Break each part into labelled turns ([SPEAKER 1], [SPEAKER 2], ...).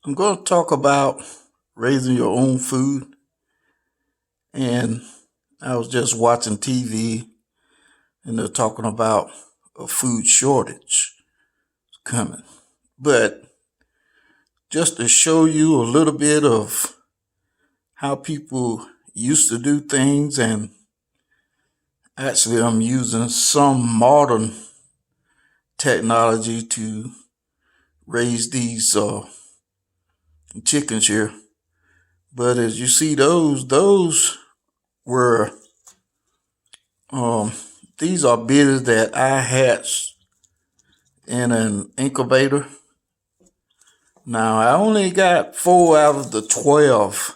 [SPEAKER 1] I'm going to talk about raising your own food. And I was just watching TV and they're talking about a food shortage coming. But just to show you a little bit of how people used to do things, and actually, I'm using some modern technology to raise these chickens here. But as you see, those were these are bitties that I hatched in an incubator. Now I only got 4 out of the 12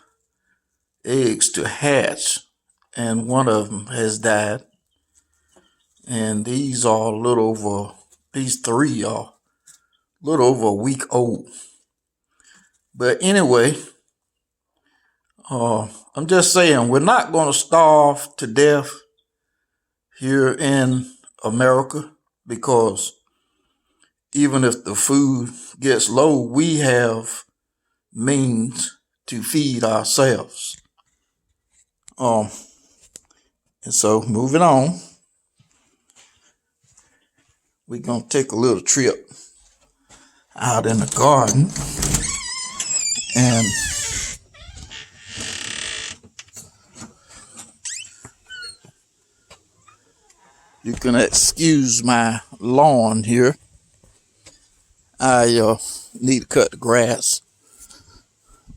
[SPEAKER 1] eggs to hatch, and one of them has died. And these 3 are a little over a week old. But anyway, I'm just saying we're not going to starve to death here in America, because even if the food gets low, we have means to feed ourselves. And so moving on, we're going to take a little trip out in the garden, and you can excuse my lawn here. I need to cut the grass.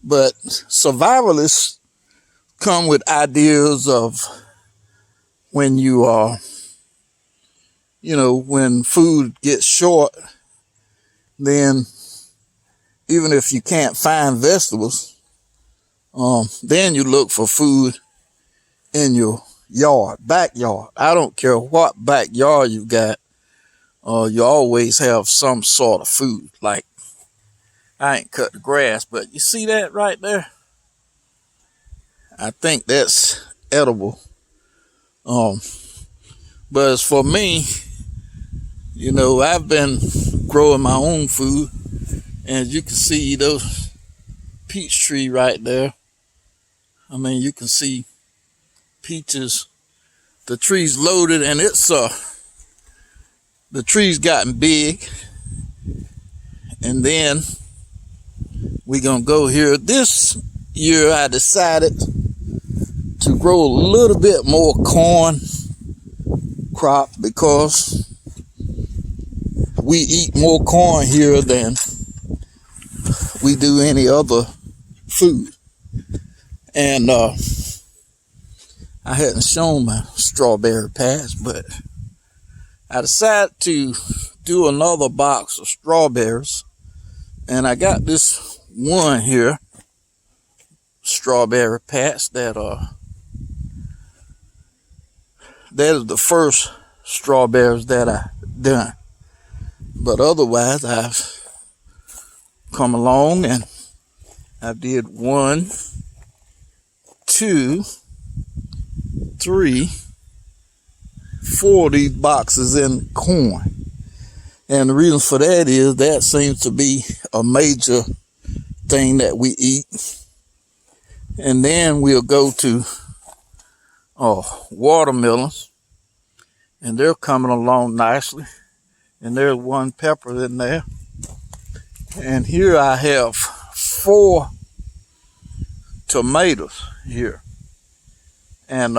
[SPEAKER 1] But survivalists come with ideas of when you are, when food gets short, then even if you can't find vegetables, then you look for food in your backyard. I don't care what backyard you got. You always have some sort of food. Like, I ain't cut the grass, but you see that right there? I think that's edible. But as for me, I've been growing my own food, and you can see those peach tree right there. I mean, you can see peaches. The tree's loaded, and the tree's gotten big. And then we're gonna go here. This year I decided to grow a little bit more corn crop, because we eat more corn here than we do any other food. And I hadn't shown my strawberry patch, but I decided to do another box of strawberries, and I got this one here, strawberry patch, that is the first strawberries that I done. But otherwise, I've come along and I did 1, 2, 3, 4 of these boxes in corn. And the reason for that is that seems to be a major thing that we eat. And then we'll go to watermelons, and they're coming along nicely. And there's 1 pepper in there. And here I have 4 tomatoes here. And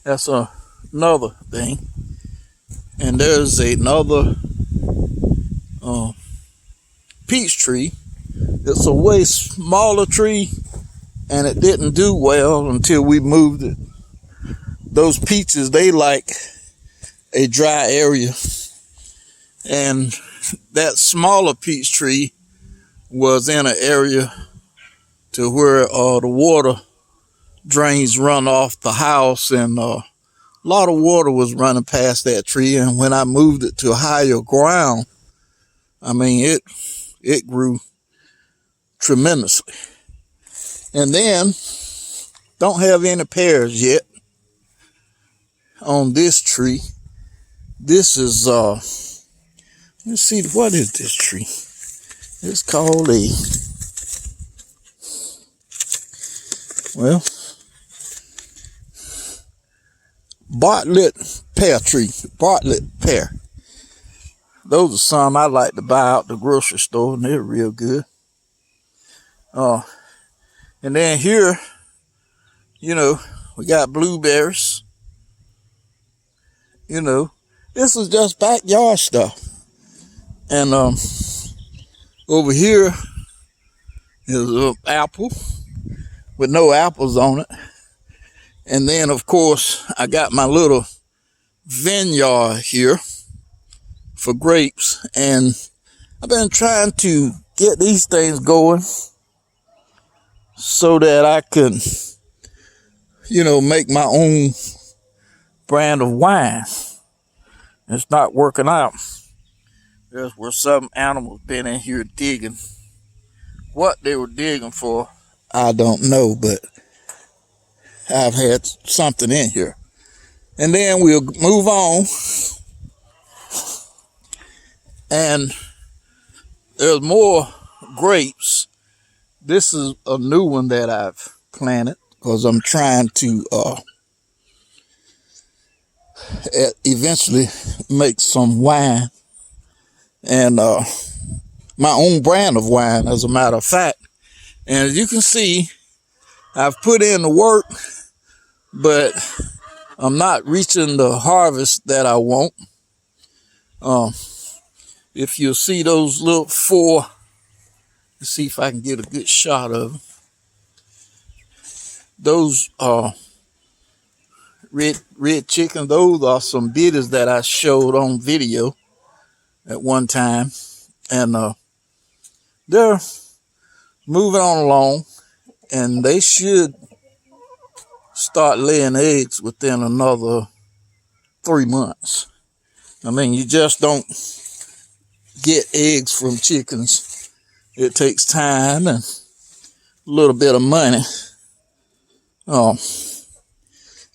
[SPEAKER 1] that's another thing. And there's another peach tree. It's a way smaller tree, and it didn't do well until we moved it. Those peaches, they like a dry area, and that smaller peach tree was in an area to where the water drains run off the house, and a lot of water was running past that tree. And when I moved it to higher ground, I mean, it grew tremendously. And then, don't have any pears yet on this tree. This is let's see, what is this tree? It's called a, well, Bartlett pear tree. Bartlett pear. Those are some I like to buy out the grocery store, and they're real good. And then here, you know, we got blueberries. You know, this is just backyard stuff. And over here is an apple with no apples on it. And then, of course, I got my little vineyard here for grapes. And I've been trying to get these things going so that I can, you know, make my own brand of wine. It's not working out. There's where some animals been in here digging. What they were digging for, I don't know, but I've had something in here. And then we'll move on. And there's more grapes. This is a new one that I've planted because I'm trying to eventually make some wine. And my own brand of wine, as a matter of fact. And as you can see, I've put in the work, but I'm not reaching the harvest that I want. If you'll see those little four, let's see if I can get a good shot of them. Those red chickens, those are some biddies that I showed on video at one time, and they're moving on along, and they should start laying eggs within another 3 months. I mean, you just don't get eggs from chickens. It takes time and a little bit of money.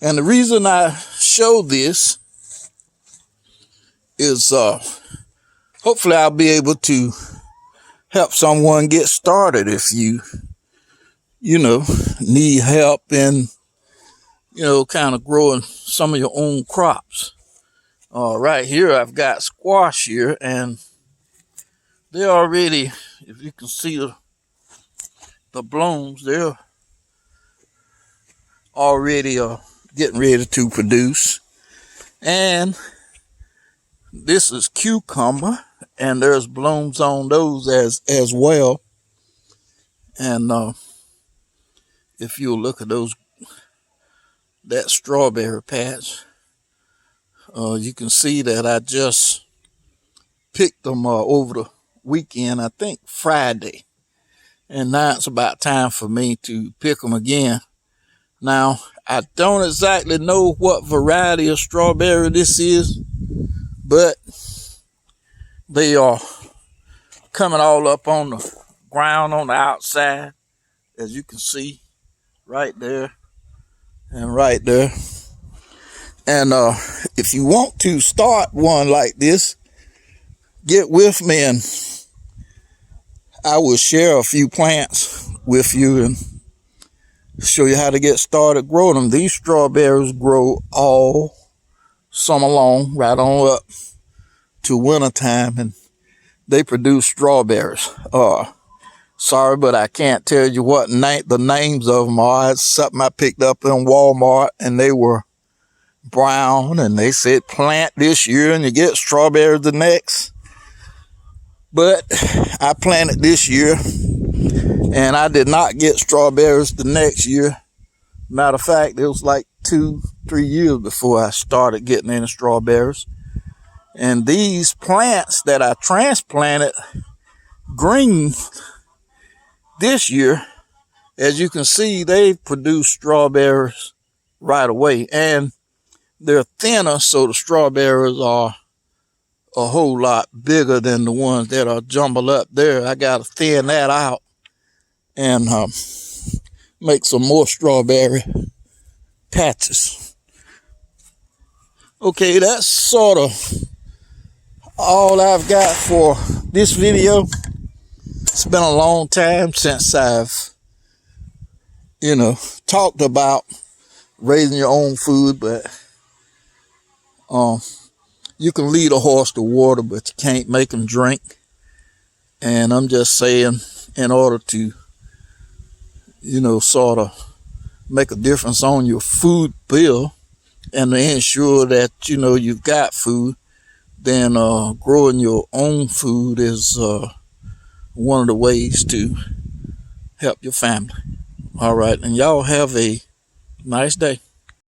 [SPEAKER 1] And the reason I show this is hopefully I'll be able to help someone get started if you know, need help in, you know, kind of growing some of your own crops. Right here, I've got squash here, and they're already, if you can see the blooms, they're already getting ready to produce. And this is cucumber, and there's blooms on those as well. And if you'll look at that strawberry patch, you can see that I just picked them over the weekend, I think Friday. And now it's about time for me to pick them again. Now, I don't exactly know what variety of strawberry this is, but they are coming all up on the ground on the outside, as you can see right there and right there. And if you want to start one like this, get with me and I will share a few plants with you and show you how to get started growing them. These strawberries grow all summer long, right on up to winter time, and they produce strawberries. Sorry, but I can't tell you what the names of them are. It's something I picked up in Walmart, and they were brown, and they said plant this year and you get strawberries the next. But I planted this year, and I did not get strawberries the next year. Matter of fact, it was like 2-3 years before I started getting any strawberries. And these plants that I transplanted green this year, as you can see, they produce strawberries right away. And they're thinner, so the strawberries are a whole lot bigger than the ones that are jumbled up there. I got to thin that out and make some more strawberry patches. Okay, that's sort of all I've got for this video. It's been a long time since I've, talked about raising your own food, but you can lead a horse to water, but you can't make him drink. And I'm just saying, in order to, sort of make a difference on your food bill and to ensure that, you've got food, then growing your own food is one of the ways to help your family. All right, and y'all have a nice day.